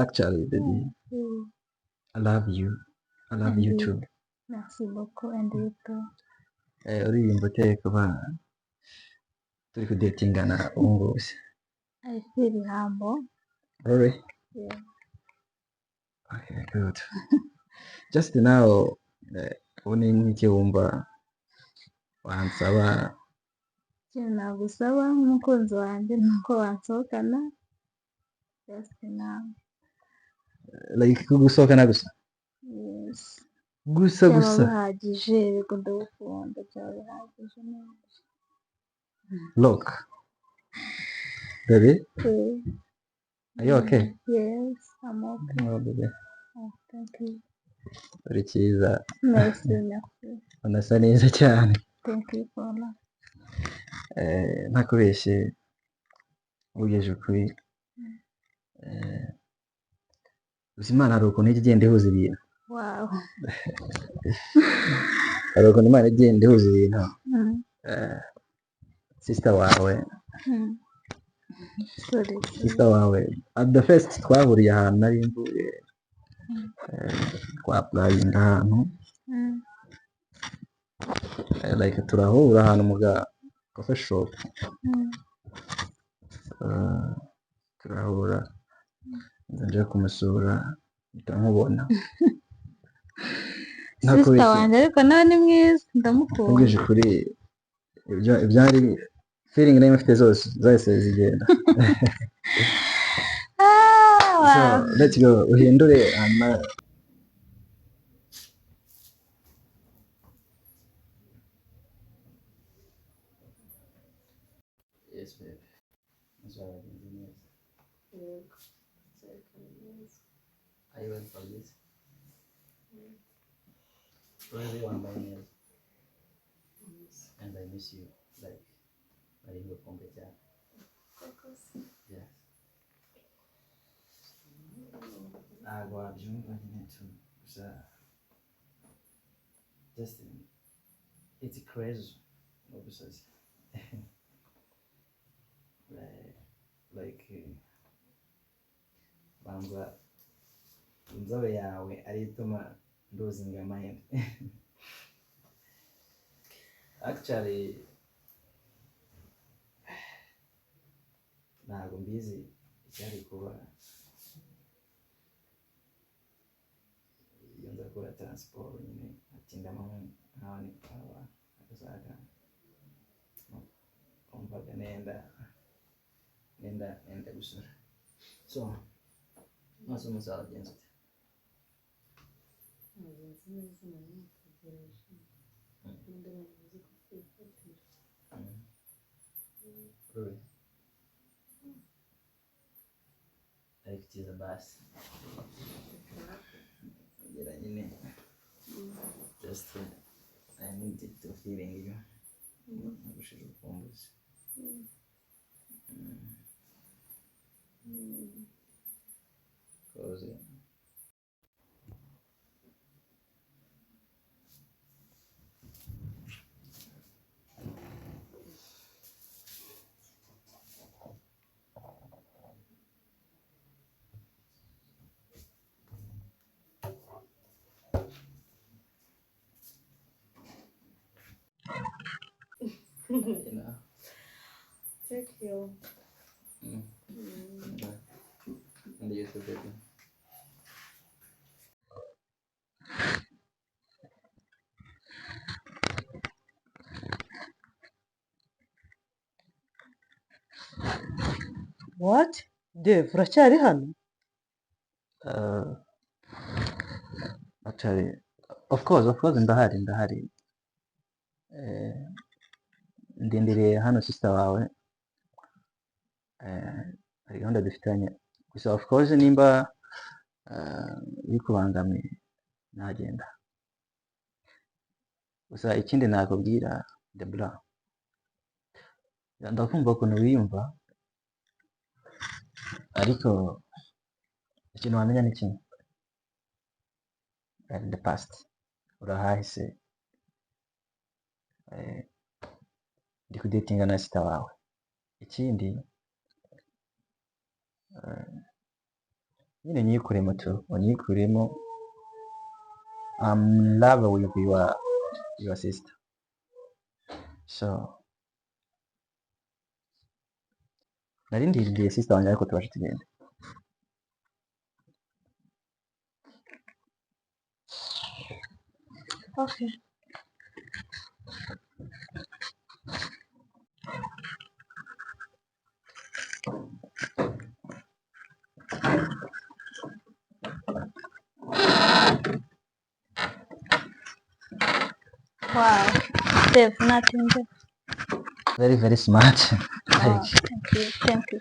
Actually, baby, I love you. I love you too. Merci beaucoup, and you too. Uririmba uteye kuba turi kudatingana ubungubu se. I feel humble. Really? Yeah. Okay, good. Just now, ubu ni nk'iki wumva wansaba? Ikintu nagusaba nk'umukunzi wanjye ni uko wansohokana. Just now. Like kugusohokana gusa? Yes. Gusa gusa? Byaba bihagije, reka ndagukunda, byaba bihagije neza. Look, baby, Okay. are you okay? Yes, I'm okay. Oh, baby. Oh, thank you. Uri cyiza. Merci, merci. Unasa neza cyane. Thank you for that. Ntakubeshye, ugejeje ukuri. Gusa Imana hari ukuntu ijya igenda ihuza ibintu. Wow. Hari ukuntu Imana igenda ihuza ibintu. Sister wawe. Sorry. Sister wawe. At the first twahuriye ahantu nari mvuye. Twapurayinga ahantu. Like turahura ahantu mu coffee shop. Turahura. Nje kumusura ndamubona. Sister wanjye ariko nawe ni mwiza, ndamukunda. Ugejeje kuri ibyari feeling nari mfite zose zahise zigenda. So let's go uhindure Yes, babe. That's why I'm doing this. Are you ready for this? Really want my nails. And I miss you. Like, I didn't go Kentiya. Yes. Wabyumva nyine tu. Gusa just it's crazy. Obusozi. Like bangwa inzobe yawe ari ituma losing your mind. Actually ntabwo mbizi icyari kuba iyo nza gukora transport nyine atindamo nkaho ni aba akazaga umvaga nenda gusura. So maze umusaba genzi Really? Like it is a bus. Just I needed to feeling you. Cause you know. Thank you. And you too, baby. What? Dave, uracyari hano? Actually, of course, ndahari. Ndindiriye hano sister wawe. Hari gahunda dufitanye. Gusa of course nimba bikubangamiye nagenda. Gusa ikindi nakubwira Deborx, ndakumva ukuntu wiyumva, ariko ikintu wamenya ni kimwe. In the past urahahise. Ndi kudatinga na sister wawe. Ikindi nyine nyikuremo tu unyikuremo. I'm in love with your sister, so nari ndindiriye sister wanjye ariko tubashe tugende. Okay. Wow. Dave, nothing there. Very very smart. Oh, Like thank you. Thank you.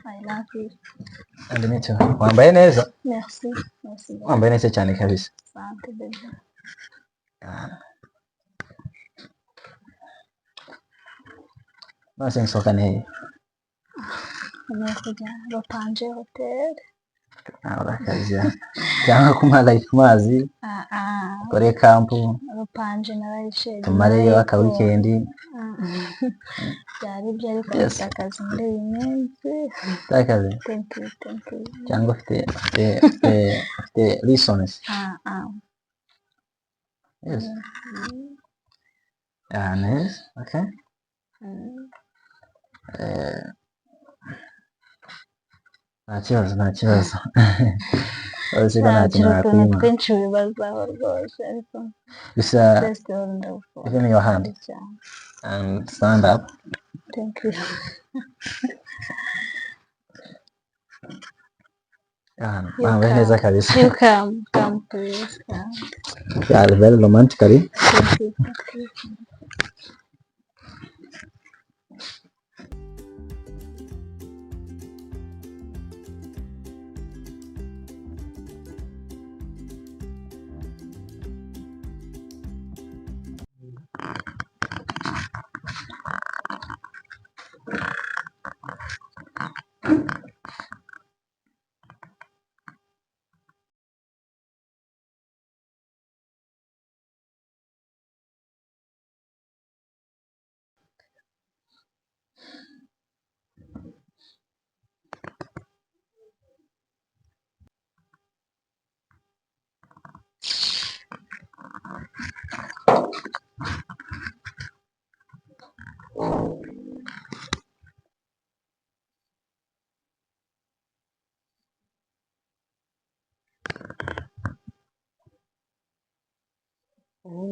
I love you. and me too. Wambaye neza, Merci. Merci. wambaye neza cyane kabisa. Asante baby. Nose nsohoka neye. Ngiye kujya Bapanje Hotel. Urakaza cyangwa kumara ku mazi kore kampu Bapanje narayishije. tumareyo aka weekend. Byari byari kwita akazi muri iyi minsi. Takaze Thank you. Thank you. cyangwa ufite reasons. Yes. Nice. Okay. Nta kibazo. Uretse ko nta kintu nakwima. Twinshi bibazaho rwose ariko Gusa best all ndabufo. give me your hand and stand up. Thank you. Wambaye neza kabisa. You come please. Yeah, very romantically. Thank you. Thank you.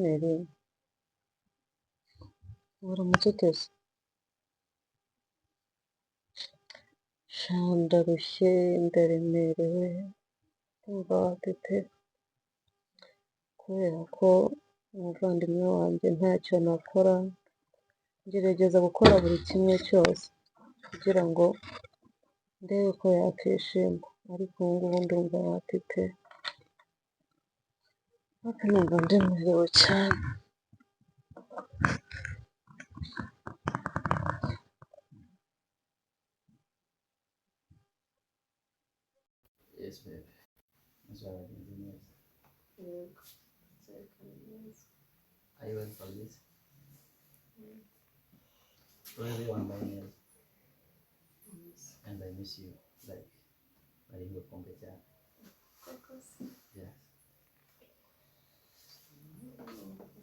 Nere uramutse uteze ndarushye ndaremerewe ndumva watete kubera ko umuvandimwe wanjye ntacyo nakora, ngerageza gukora buri kimwe cyose kugira ngo ndebe ko yakishima, ariko ubu ngubu ndumva watete ariko numva ndemerewe cyane. Yes, babe. That's why I didn't know. Are you ready for this? Really want my nails. And I miss you. Like, I didn't go from Kentiya. Yes.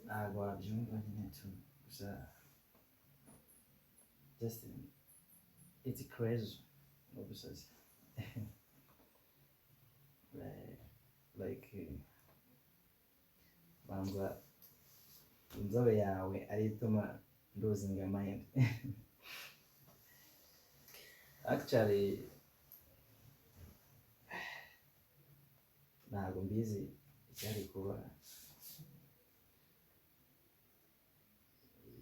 Ntabwo wabyumva nyine tu gusa just it's crazy no gusazi like bangwa inzobe yawe ari ituma losing your mind. Actually ntabwo mbizi icyari kuba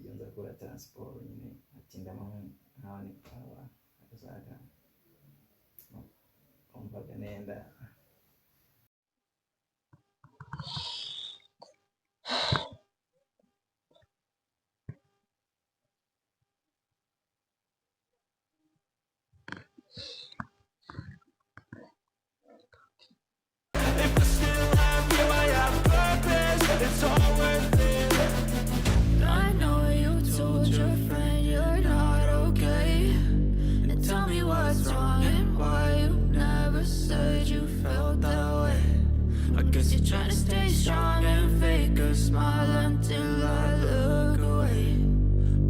iyo nza gukora transport nyine atindamo nkaho ni kwawa akazaga umvaga nenda. I know you told your friend you're not okay. what's wrong and why you never said you felt that way. I guess you're trying to stay strong and fake a smile until I look away.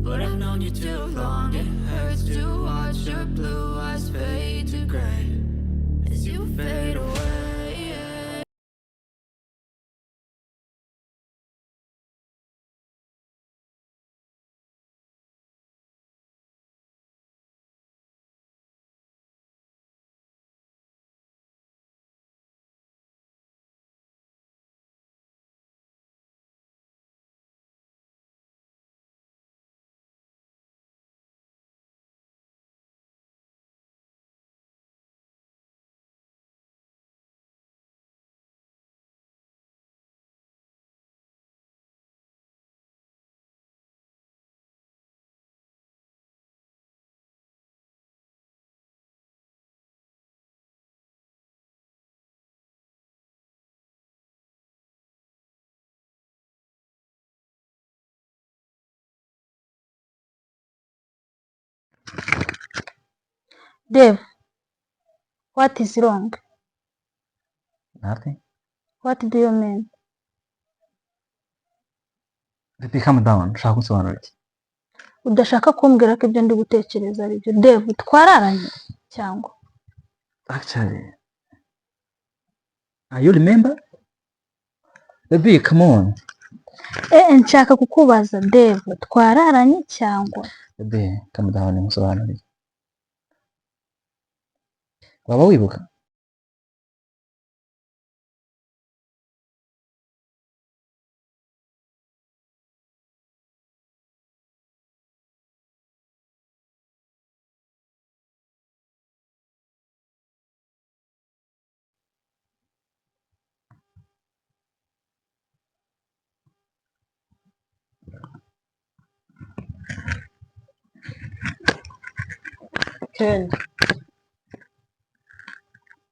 But I've known you too long, it hurts to watch your blue eyes fade to gray as you fade away. Dave, what is wrong? Nothing. What do you mean? Baby, calm down. Ushaka kunsobanurira iki? Udashaka kumbwira ko ibyo ndi gutekereza ari byo? Dave, twararanye cyangwa? Actually, you remember? Baby, come on. Nshaka kukubaza Dave, twararanye cyangwa? Baby, calm down. Nkusobanurire. Waba wibuka?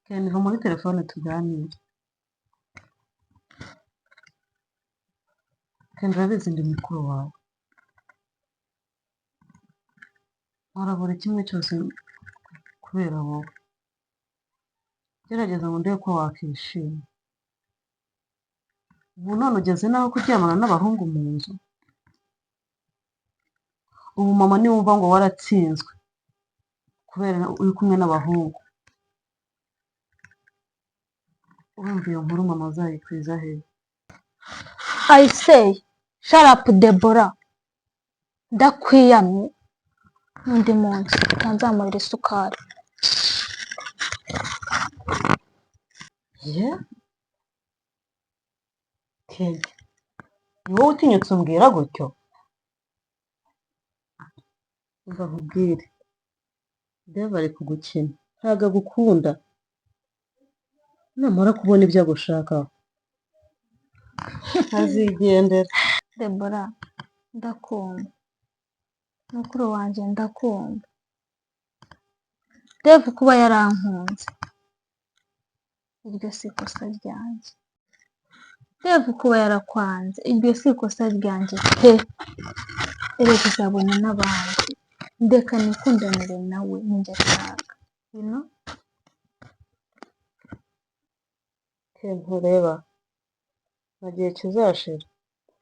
Ken, va muri telefone tuganire. Ken, urabizi ndi mukuru wawe. Nkora buri kimwe cyose kubera wowe. Gerageza ngo ndebe ko wakishima. Ubu none ugeze naho kuryamana n'abahungu mu nzu. Ubu mama niwumva ngo waratsinzwe kubera uri kumwe n'abahungu. Urumva iyo nkuru mama azayikwiza he? I say, shut up Deborah. Ndakwiyamye n'undi munsi ntanzamurira isukari. Yeah? Ken, ni wowe utinyutse umbwira gutyo? Umva nkubwire. Dave ari kugukina. Ntabwo agukunda. Namara kubona ibyo agushakaho azigendera. Deborah, ndakunda. Mukuru wanjye ndakunda. Dave kuba yarankunze, iryo si ikosa ryanjye. Dave kuba yarakwanze, iryo si ikosa ryanjye pe. Erega uzabona n'abandi. Ndeka nikundanire nawe ninjye ashaka. You know? Ken, ntureba. Nta gihe kizashira.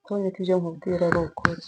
Tubonye ko ibyo nkubwira ari ukuri.